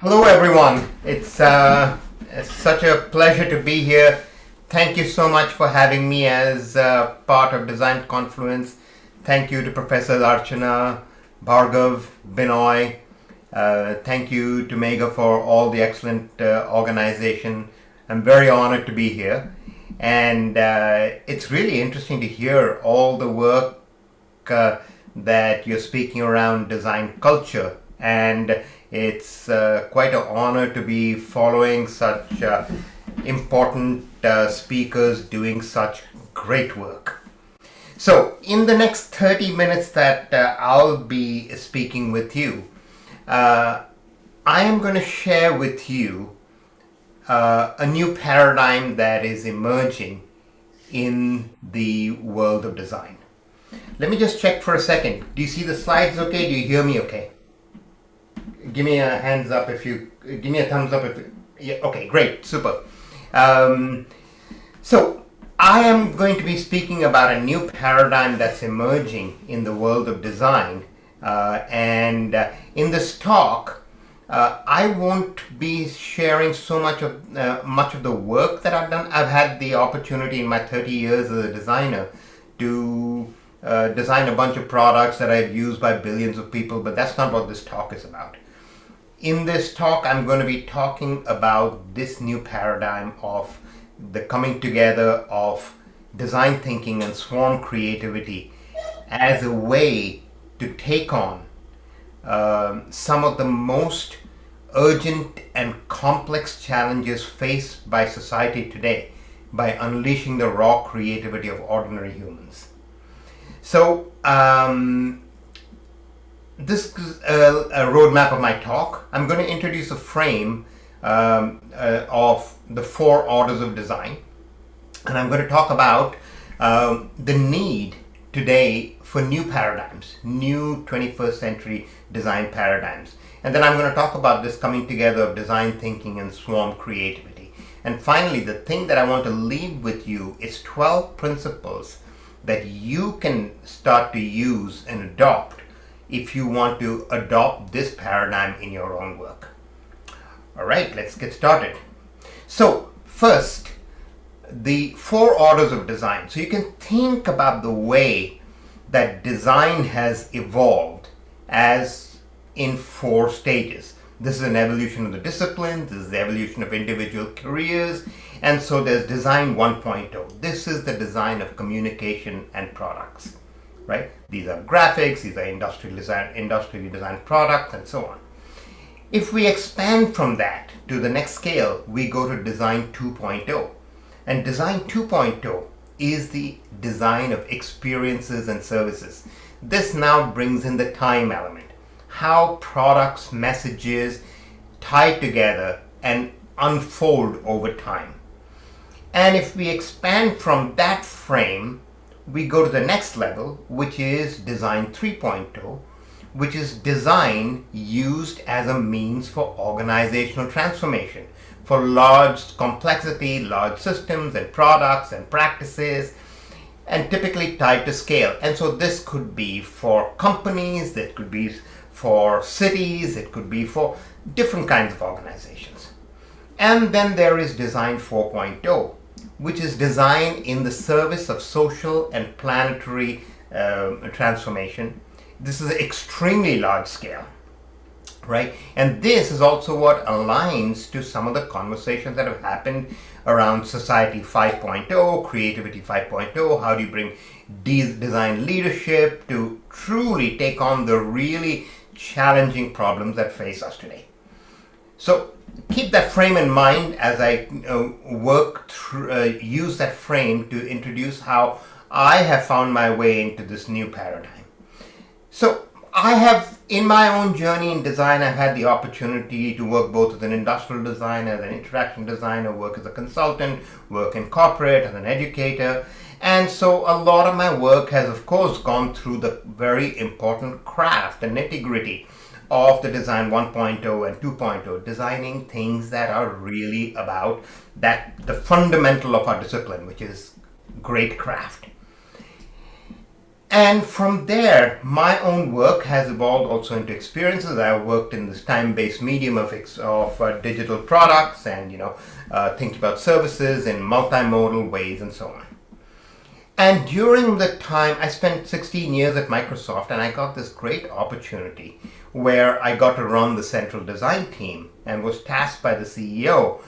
Hello, everyone. It's such a pleasure to be here. Thank you so much for having me as part of Design Confluence. Thank you to Professor Archana, Bhargav, Binoy. Thank you to Mega for all the excellent organization. I'm very honored to be here. And it's really interesting to hear all the work that you're speaking around design culture. And it's quite an honor to be following such important speakers doing such great work. So, in the next 30 minutes that I'll be speaking with you, I am going to share with you a new paradigm that is emerging in the world of design. Let me just check for a second. Do you see the slides okay? Do you hear me okay? Give me a hands up if you, give me a thumbs up if, yeah, okay, great, super. So I am going to be speaking about a new paradigm that's emerging in the world of design. And in this talk, I won't be sharing so much of the work that I've done. I've had the opportunity in my 30 years as a designer to design a bunch of products that I've used by billions of people, but that's not what this talk is about. In this talk, I'm going to be talking about this new paradigm of the coming together of design thinking and swarm creativity as a way to take on some of the most urgent and complex challenges faced by society today by unleashing the raw creativity of ordinary humans. So, this is a roadmap of my talk. I'm going to introduce a frame of the 4 orders of design, and I'm going to talk about the need today for new paradigms, new 21st century design paradigms. And then I'm going to talk about this coming together of design thinking and swarm creativity. And finally, the thing that I want to leave with you is 12 principles that you can start to use and adopt if you want to adopt this paradigm in your own work. All right, let's get started. So first, the 4 orders of design. So you can think about the way that design has evolved as in 4 stages. This is an evolution of the disciplines, this is the evolution of individual careers, and so there's design 1.0. This is the design of communication and products. Right? These are graphics, these are industrially designed products, and so on. If we expand from that to the next scale, we go to design 2.0. And design 2.0 is the design of experiences and services. This now brings in the time element, how products, messages tie together and unfold over time. And if we expand from that frame, we go to the next level, which is design 3.0, which is design used as a means for organizational transformation, for large complexity, large systems and products and practices, and typically tied to scale. And so this could be for companies, that could be for cities, it could be for different kinds of organizations. And then there is design 4.0, which is design in the service of social and planetary transformation. This is extremely large scale, right? And this is also what aligns to some of the conversations that have happened around society 5.0, creativity 5.0. How do you bring design leadership to truly take on the really challenging problems that face us today? So keep that frame in mind as I work through, use that frame to introduce how I have found my way into this new paradigm. So I have, in my own journey in design, I've had the opportunity to work both as an industrial designer, as an interaction designer, work as a consultant, work in corporate, as an educator. And so a lot of my work has, of course, gone through the very important craft, the nitty-gritty of the design 1.0 and 2.0, designing things that are really about that, the fundamental of our discipline, which is great craft. And from there, my own work has evolved also into experiences. I've worked in this time-based medium of digital products, and thinking about services in multimodal ways and so on. And during the time, I spent 16 years at Microsoft, and I got this great opportunity where I got to run the central design team and was tasked by the CEO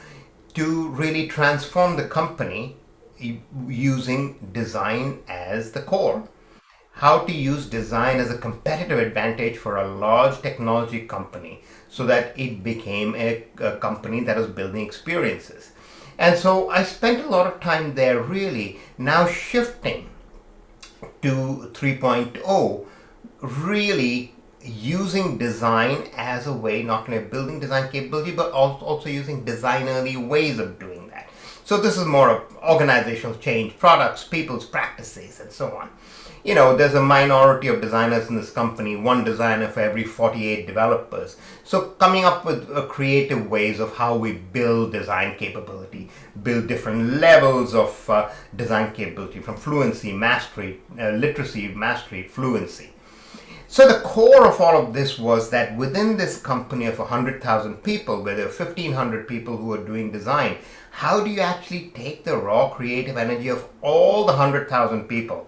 to really transform the company using design as the core. How to use design as a competitive advantage for a large technology company so that it became a company that was building experiences. And so I spent a lot of time there, really now shifting to 3.0, really using design as a way not only of building design capability, but also using designerly ways of doing that. So this is more of organizational change, products, people's practices, and so on. There's a minority of designers in this company, one designer for every 48 developers. So coming up with creative ways of how we build design capability, build different levels of design capability, from fluency, mastery, literacy, mastery, fluency. So the core of all of this was that within this company of 100,000 people, where there are 1,500 people who are doing design, how do you actually take the raw creative energy of all the 100,000 people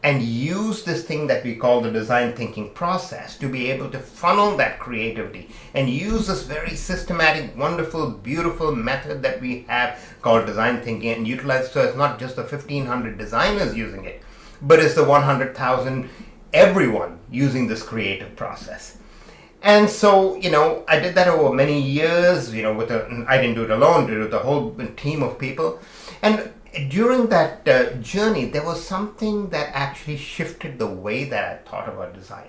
and use this thing that we call the design thinking process to be able to funnel that creativity and use this very systematic, wonderful, beautiful method that we have called design thinking and utilize it so it's not just the 1,500 designers using it, but it's the 100,000 everyone using this creative process. And so, I did that over many years, I didn't do it alone, I did it with a whole team of people. And during that journey, there was something that actually shifted the way that I thought about design.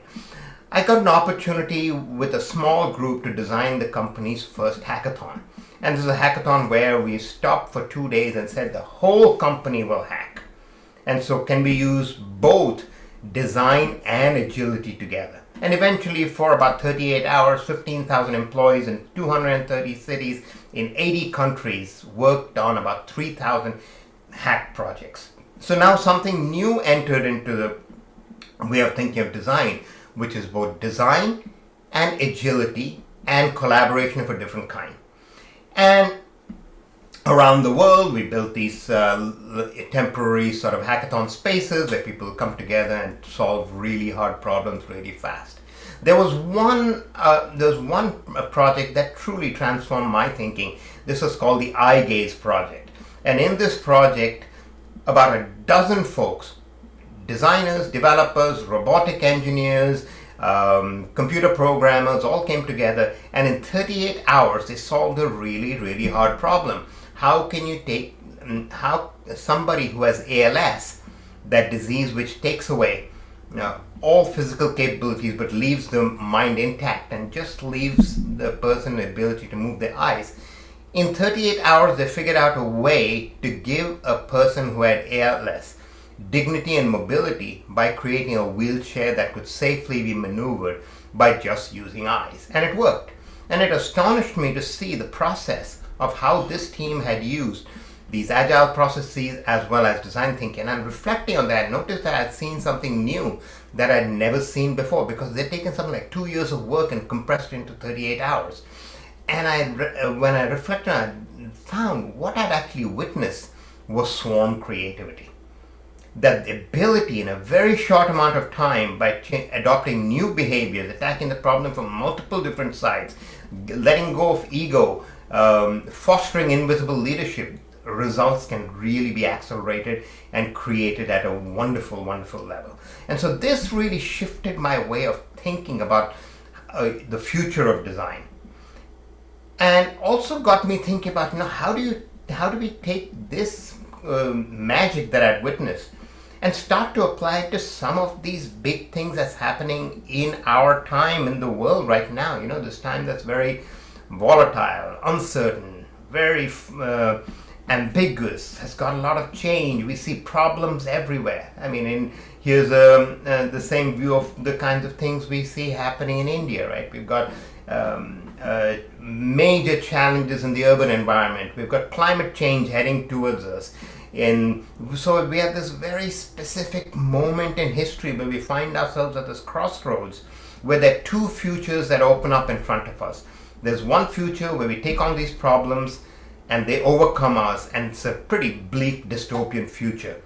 I got an opportunity with a small group to design the company's first hackathon. And this is a hackathon where we stopped for 2 days and said the whole company will hack. And so can we use both design and agility together? And eventually, for about 38 hours, 15,000 employees in 230 cities in 80 countries worked on about 3,000 hack projects. So now something new entered into the way of thinking of design, which is both design and agility and collaboration of a different kind. And around the world, we built these temporary sort of hackathon spaces where people come together and solve really hard problems really fast. There was one project that truly transformed my thinking. This was called the Eye Gaze project. And in this project, about a dozen folks, designers, developers, robotic engineers, computer programmers, all came together, and in 38 hours, they solved a really, really hard problem. How can you take somebody who has ALS, that disease which takes away all physical capabilities but leaves the mind intact and just leaves the person the ability to move their eyes? In 38 hours, they figured out a way to give a person who had ALS dignity and mobility by creating a wheelchair that could safely be maneuvered by just using eyes. And it worked. And it astonished me to see the process of how this team had used these agile processes as well as design thinking. And reflecting on that, I noticed that I'd seen something new that I'd never seen before, because they'd taken something like 2 years of work and compressed it into 38 hours. And when I reflected, I found what I'd actually witnessed was swarm creativity. That the ability in a very short amount of time, by adopting new behaviors, attacking the problem from multiple different sides, letting go of ego, fostering invisible leadership, results can really be accelerated and created at a wonderful, wonderful level. And so this really shifted my way of thinking about the future of design. And also got me thinking about, how do we take this magic that I'd witnessed and start to apply it to some of these big things that's happening in our time in the world right now. This time that's very volatile, uncertain, very ambiguous, has got a lot of change. We see problems everywhere. Here's the same view of the kinds of things we see happening in India, right? We've got major challenges in the urban environment. We've got climate change heading towards us. So we have this very specific moment in history where we find ourselves at this crossroads where there are two futures that open up in front of us. There's one future where we take on these problems and they overcome us, and it's a pretty bleak dystopian future.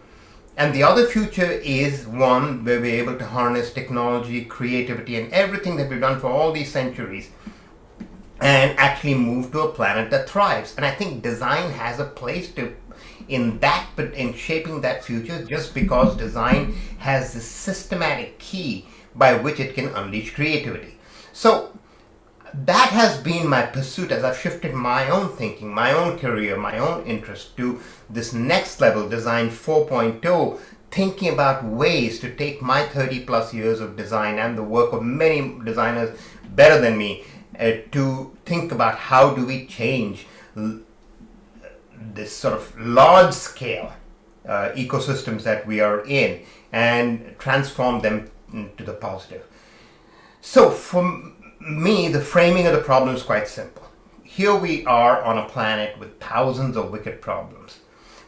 And the other future is one where we're able to harness technology, creativity, and everything that we've done for all these centuries and actually move to a planet that thrives. And I think design has a place in shaping that future, just because design has this systematic key by which it can unleash creativity. So that has been my pursuit as I've shifted my own thinking, my own career, my own interest to this next level, Design 4.0, thinking about ways to take my 30 plus years of design and the work of many designers better than me to think about how do we change this sort of large scale ecosystems that we are in and transform them to the positive. So for me, the framing of the problem is quite simple. Here we are on a planet with thousands of wicked problems.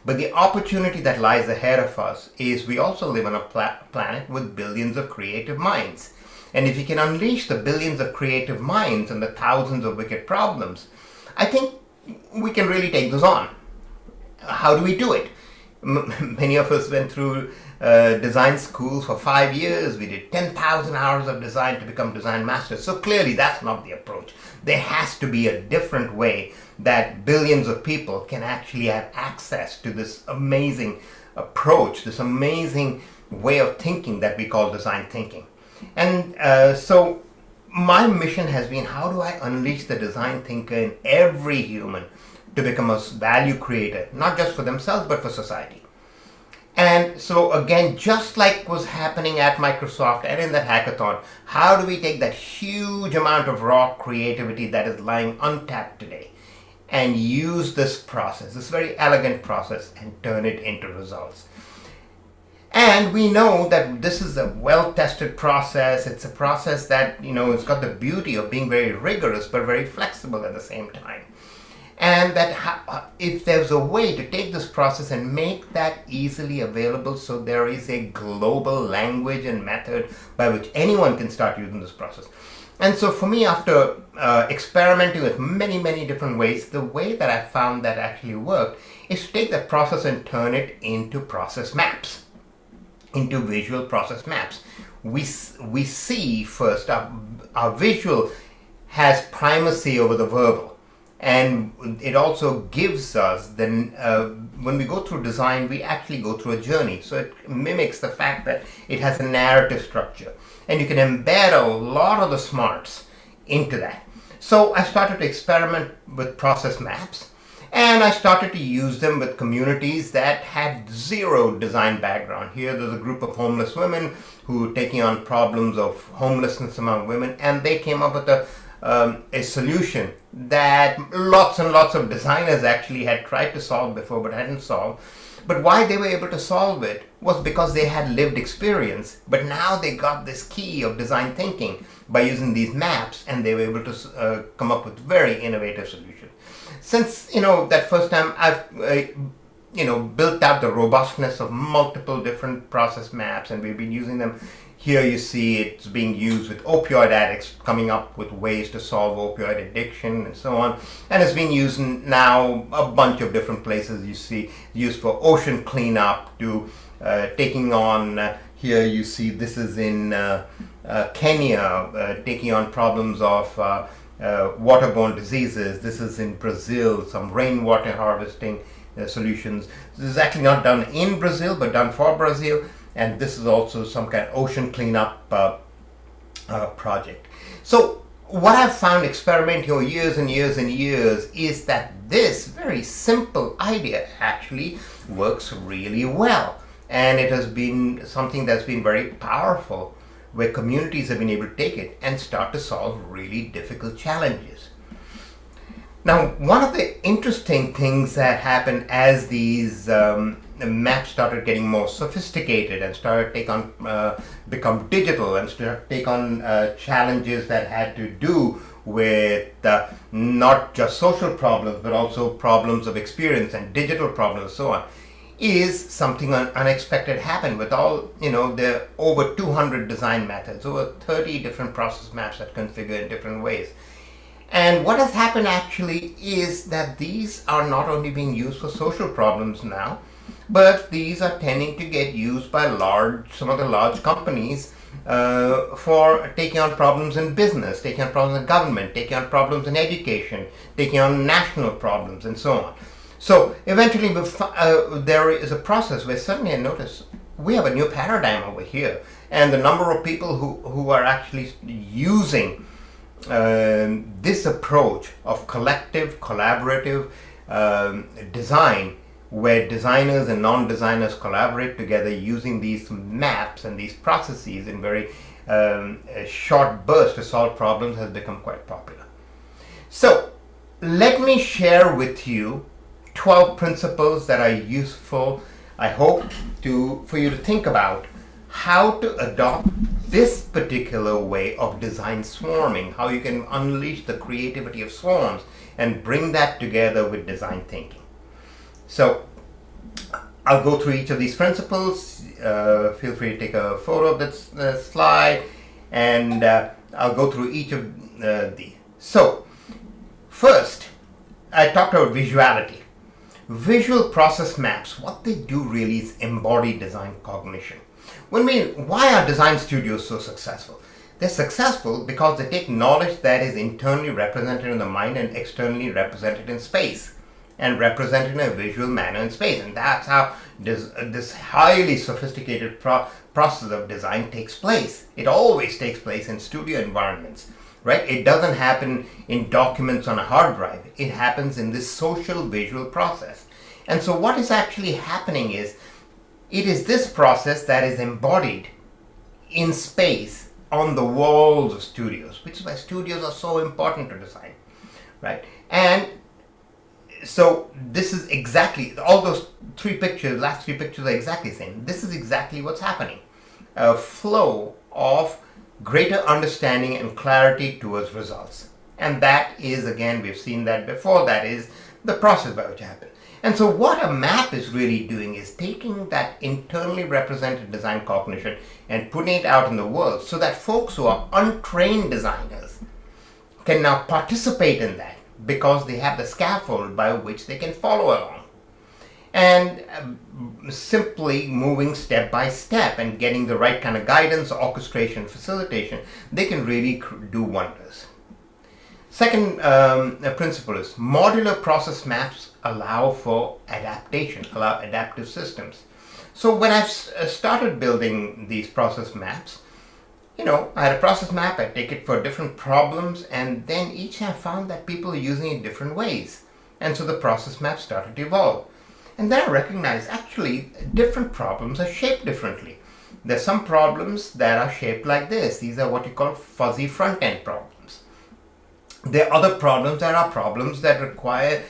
But the opportunity that lies ahead of us is we also live on a planet with billions of creative minds. And if you can unleash the billions of creative minds and the thousands of wicked problems, I think we can really take this on. How do we do it? Many of us went through design school for 5 years. We did 10,000 hours of design to become design masters. So clearly that's not the approach. There has to be a different way that billions of people can actually have access to this amazing approach, this amazing way of thinking that we call design thinking. And so my mission has been, how do I unleash the design thinker in every human to become a value creator, not just for themselves, but for society. And so again, just like was happening at Microsoft and in that hackathon, how do we take that huge amount of raw creativity that is lying untapped today and use this process, this very elegant process, and turn it into results? And we know that this is a well-tested process. It's a process that, it's got the beauty of being very rigorous but very flexible at the same time. And that if there's a way to take this process and make that easily available, so there is a global language and method by which anyone can start using this process. And so for me, after experimenting with many, many different ways, the way that I found that actually worked is to take that process and turn it into process maps, into visual process maps. We see first, our visual has primacy over the verbal. And it also gives us, then when we go through design, we actually go through a journey. So it mimics the fact that it has a narrative structure. And you can embed a lot of the smarts into that. So I started to experiment with process maps. And I started to use them with communities that had zero design background. Here there's a group of homeless women who were taking on problems of homelessness among women. And they came up with a solution that lots and lots of designers actually had tried to solve before but hadn't solved. But why they were able to solve it was because they had lived experience, but now they got this key of design thinking by using these maps, and they were able to come up with very innovative solutions. Since that first time, I've built out the robustness of multiple different process maps, and we've been using them. Here you see it's being used with opioid addicts, coming up with ways to solve opioid addiction and so on. And it's being used now a bunch of different places. You see used for ocean cleanup, to taking on, here you see this is in Kenya, taking on problems of waterborne diseases. This is in Brazil, some rainwater harvesting solutions. This is actually not done in Brazil, but done for Brazil. And this is also some kind of ocean cleanup project. So what I've found experimenting over years and years and years is that this very simple idea actually works really well. And it has been something that's been very powerful, where communities have been able to take it and start to solve really difficult challenges. Now, one of the interesting things that happened as these maps started getting more sophisticated and started become digital and start take on challenges that had to do with not just social problems, but also problems of experience and digital problems and so on, is something unexpected happened with all, there are over 200 design methods, over 30 different process maps that configure in different ways. And what has happened actually is that these are not only being used for social problems now, but these are tending to get used by some of the large companies for taking on problems in business, taking on problems in government, taking on problems in education, taking on national problems, and so on. So eventually there is a process where suddenly I notice we have a new paradigm over here, and the number of people who are actually using this approach of collective, collaborative design, where designers and non-designers collaborate together using these maps and these processes in very short bursts to solve problems, has become quite popular. So let me share with you 12 principles that are useful, I hope, for you to think about how to adopt this particular way of design swarming, how you can unleash the creativity of swarms and bring that together with design thinking. So I'll go through each of these principles. Feel free to take a photo of this slide, and I'll go through each of these. So first, I talked about visuality. Visual process maps, what they do really is embody design cognition. Why are design studios so successful? They're successful because they take knowledge that is internally represented in the mind and externally represented in space, and represented in a visual manner in space. And that's how this highly sophisticated process of design takes place. It always takes place in studio environments, right? It doesn't happen in documents on a hard drive. It happens in this social visual process. And so what is actually happening is, it is this process that is embodied in space on the walls of studios, which is why studios are so important to design, right? And so this is exactly, all those last three pictures are exactly the same. This is exactly what's happening. A flow of greater understanding and clarity towards results. And that is, again, we've seen that before, that is the process by which it happens. And so what a map is really doing is taking that internally represented design cognition and putting it out in the world so that folks who are untrained designers can now participate in that, because they have the scaffold by which they can follow along. And simply moving step by step and getting the right kind of guidance, orchestration, facilitation, they can really do wonders. Second principle is modular process maps allow for adaptation, allow adaptive systems. So when I started building these process maps, I had a process map, I take it for different problems, and then each time I found that people are using it different ways. And so the process map started to evolve. And then I recognized actually different problems are shaped differently. There's some problems that are shaped like this. These are what you call fuzzy front-end problems. There are other problems that are problems that require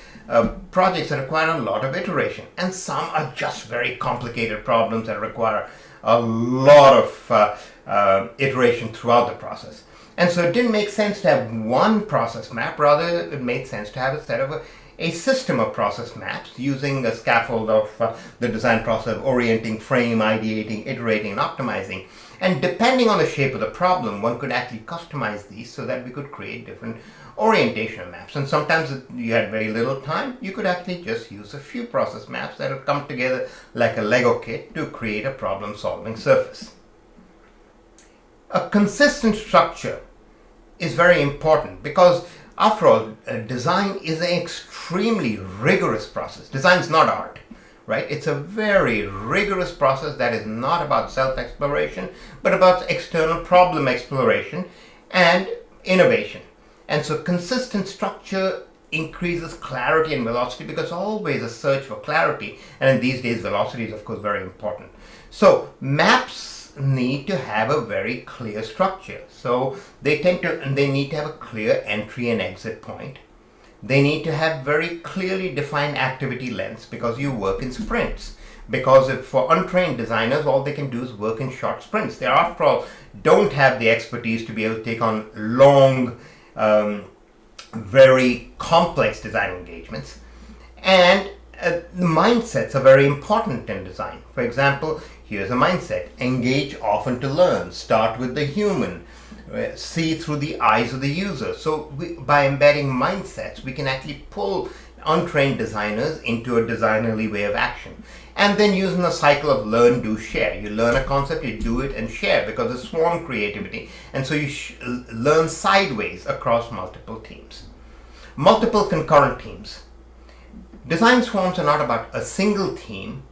projects that require a lot of iteration. And some are just very complicated problems that require a lot of iteration throughout the process. And so it didn't make sense to have one process map, rather it made sense to have a set of a system of process maps using a scaffold of the design process of orienting, frame, ideating, iterating, and optimizing. And depending on the shape of the problem, one could actually customize these so that we could create different orientation maps. And sometimes if you had very little time, you could actually just use a few process maps that would come together like a Lego kit to create a problem-solving surface. A consistent structure is very important because, after all, design is an extremely rigorous process. Design is not art, right? It's a very rigorous process that is not about self-exploration, but about external problem exploration and innovation. And so consistent structure increases clarity and velocity, because always a search for clarity. And in these days, velocity is, of course, very important. So maps need to have a very clear structure. So they need to have a clear entry and exit point. They need to have very clearly defined activity lengths, because you work in sprints. Because if for untrained designers, all they can do is work in short sprints. They, after all, don't have the expertise to be able to take on long, very complex design engagements. And The mindsets are very important in design. For example, here's a mindset: engage often to learn, start with the human, see through the eyes of the user. So by embedding mindsets, we can actually pull untrained designers into a designerly way of action. And then using the cycle of learn, do, share. You learn a concept, you do it and share, because it's swarm creativity. And so you learn sideways across multiple teams. Multiple concurrent teams. Design swarms are not about a single team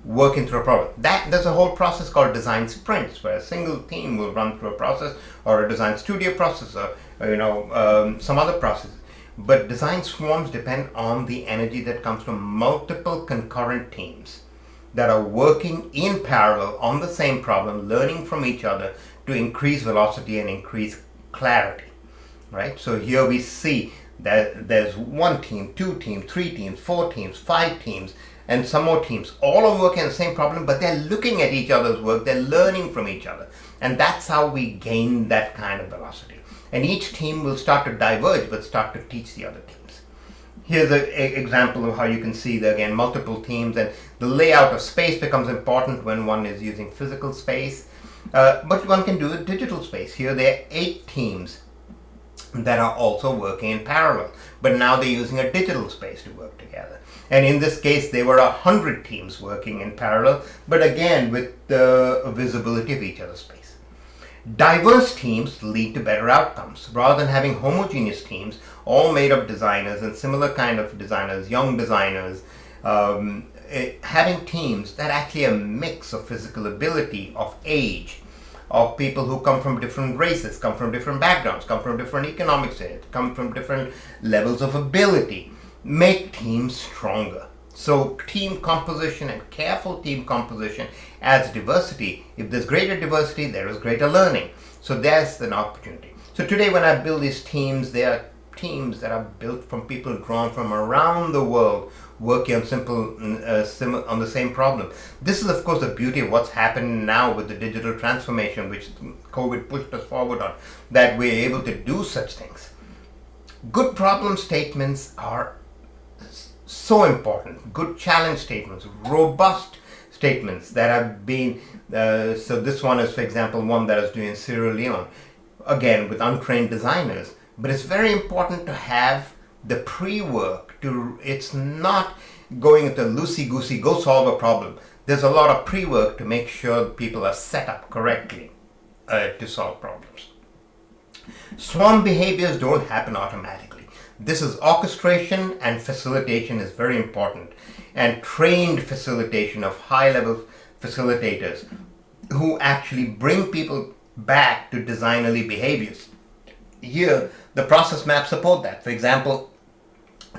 working through a problem. There's a whole process called design sprints, where a single team will run through a process, or a design studio process, or some other process. But design swarms depend on the energy that comes from multiple concurrent teams that are working in parallel on the same problem, learning from each other to increase velocity and increase clarity, right? So here we see that there's one team, two teams, three teams, four teams, five teams, and some more teams. All are working on the same problem, but they're looking at each other's work, they're learning from each other. And that's how we gain that kind of velocity. And each team will start to diverge, but start to teach the other teams. Here's an example of how you can see that, again, multiple teams, and the layout of space becomes important when one is using physical space. But one can do a digital space. Here there are 8 teams that are also working in parallel, but now they're using a digital space to work together. And in this case, there were 100 teams working in parallel, but again with the visibility of each other's space. Diverse teams lead to better outcomes. Rather than having homogeneous teams, all made of designers and similar kind of designers, young designers, having teams that actually a mix of physical ability, of age, of people who come from different races, come from different backgrounds, come from different economic states, come from different levels of ability, make teams stronger. So team composition and careful team composition adds diversity. If there's greater diversity, there is greater learning. So there's an opportunity. So today when I build these teams, they are teams that are built from people drawn from around the world, working on on the same problem. This is of course the beauty of what's happening now with the digital transformation, which COVID pushed us forward on, that we're able to do such things. Good problem statements are so important. Good challenge statements, robust statements that have been, so this one is, for example, one that I was doing in Sierra Leone, again with untrained designers. But it's very important to have the pre-work. It's not going into loosey-goosey, go solve a problem. There's a lot of pre-work to make sure people are set up correctly to solve problems. Swarm behaviors don't happen automatically. This is orchestration, and facilitation is very important. And trained facilitation of high-level facilitators who actually bring people back to designerly behaviors. Here, the process maps support that. For example,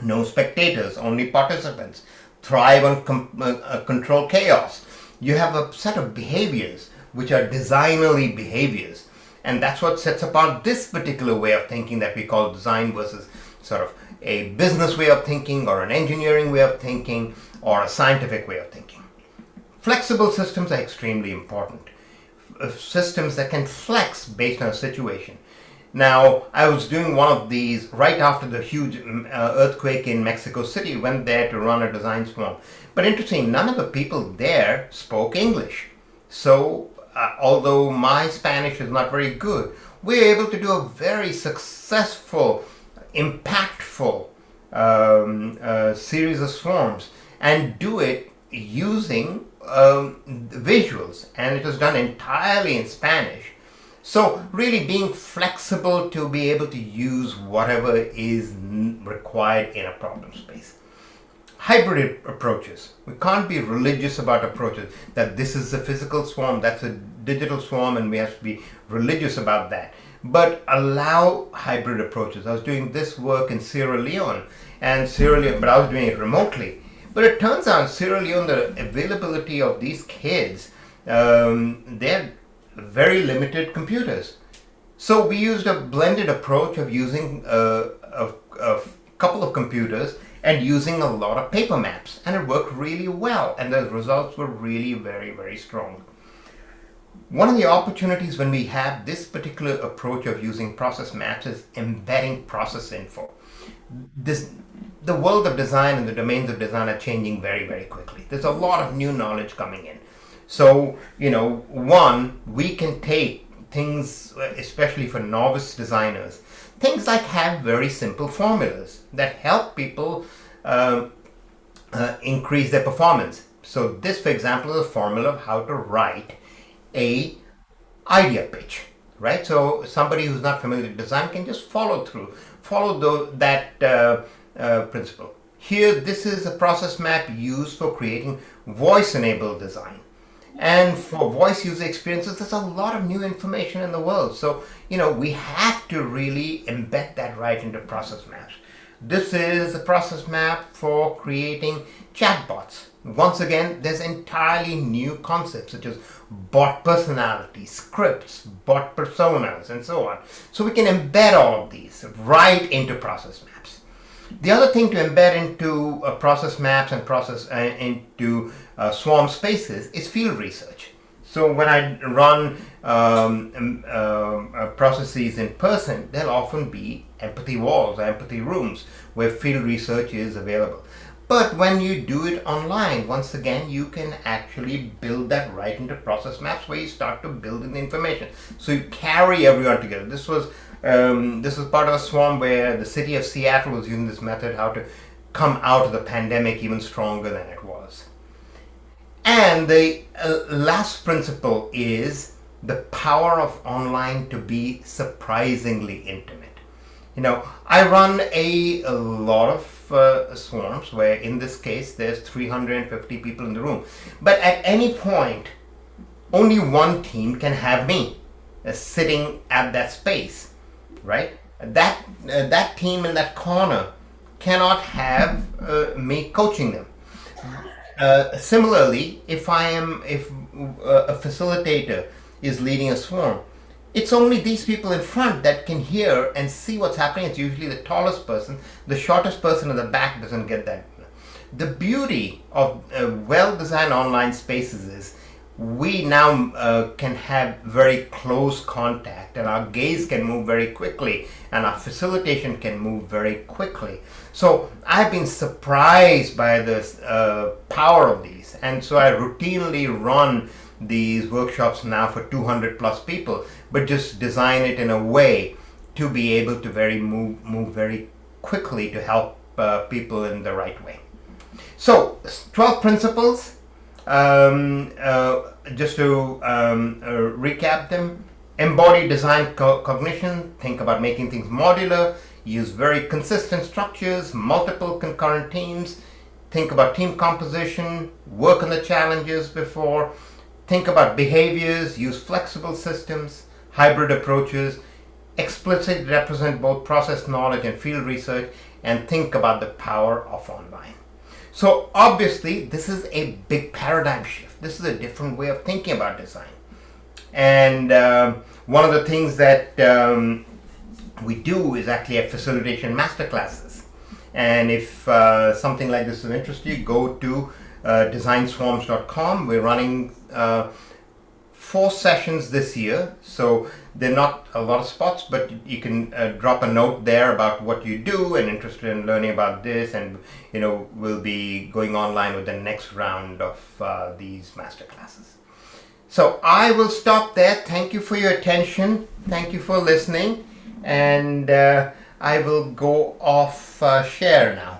no spectators, only participants. Thrive on control chaos. You have a set of behaviors which are designerly behaviors. And that's what sets apart this particular way of thinking that we call design versus sort of a business way of thinking, or an engineering way of thinking, or a scientific way of thinking. Flexible systems are extremely important. Systems that can flex based on a situation. Now, I was doing one of these right after the huge earthquake in Mexico City. Went there to run a design swarm. But interesting, none of the people there spoke English. So, although my Spanish is not very good, we were able to do a very successful, impactful series of swarms, and do it using visuals. And it was done entirely in Spanish. So really being flexible to be able to use whatever is required in a problem space. Hybrid approaches. We can't be religious about approaches, that this is a physical swarm, that's a digital swarm, and we have to be religious about that. But allow hybrid approaches. I was doing this work in Sierra Leone, but I was doing it remotely. But it turns out in Sierra Leone, the availability of these kids, they're very limited computers. So we used a blended approach of using a couple of computers and using a lot of paper maps, and it worked really well, and the results were really very, very strong. One of the opportunities when we have this particular approach of using process maps is embedding process info. this the world of design and the domains of design are changing very, very quickly. There's a lot of new knowledge coming in. So, one, we can take things, especially for novice designers, things like have very simple formulas that help people increase their performance. So this, for example, is a formula of how to write a idea pitch, right? So somebody who's not familiar with design can just follow that principle. Here, this is a process map used for creating voice-enabled design. And for voice user experiences, there's a lot of new information in the world. So, we have to really embed that right into process maps. This is a process map for creating chatbots. Once again, there's entirely new concepts such as bot personality, scripts, bot personas, and so on. So we can embed all of these right into process maps. The other thing to embed into process maps and into swarm spaces is field research. So when I run processes in person, there'll often be empathy walls or empathy rooms where field research is available. But when you do it online, once again, you can actually build that right into process maps where you start to build in the information. So you carry everyone together. This was part of a swarm where the city of Seattle was using this method, how to come out of the pandemic even stronger than it was. And the last principle is the power of online to be surprisingly intimate. I run a lot of swarms where in this case there's 350 people in the room. But at any point, only one team can have me sitting at that space, right? That team in that corner cannot have me coaching them. Similarly, if a facilitator is leading a swarm, it's only these people in front that can hear and see what's happening. It's usually the tallest person. The shortest person in the back doesn't get that. The beauty of well-designed online spaces is we now can have very close contact, and our gaze can move very quickly, and our facilitation can move very quickly. So I've been surprised by the power of these, and so I routinely run these workshops now for 200 plus people, but just design it in a way to be able to move very quickly to help people in the right way. So 12 principles. Just to recap them: embody design cognition, think about making things modular, use very consistent structures, multiple concurrent teams, think about team composition, work on the challenges before, think about behaviors, use flexible systems, hybrid approaches, explicitly represent both process knowledge and field research, and think about the power of online. So obviously this is a big paradigm shift. This is a different way of thinking about design. And one of the things that we do is actually have facilitation masterclasses. And if something like this is of interest to you, go to designswarms.com. We're running 4 sessions this year, so they're not a lot of spots, but you can drop a note there about what you do and interested in learning about this, and we'll be going online with the next round of these master classes. So I will stop there. Thank you for your attention. Thank you for listening, and I will go off share now.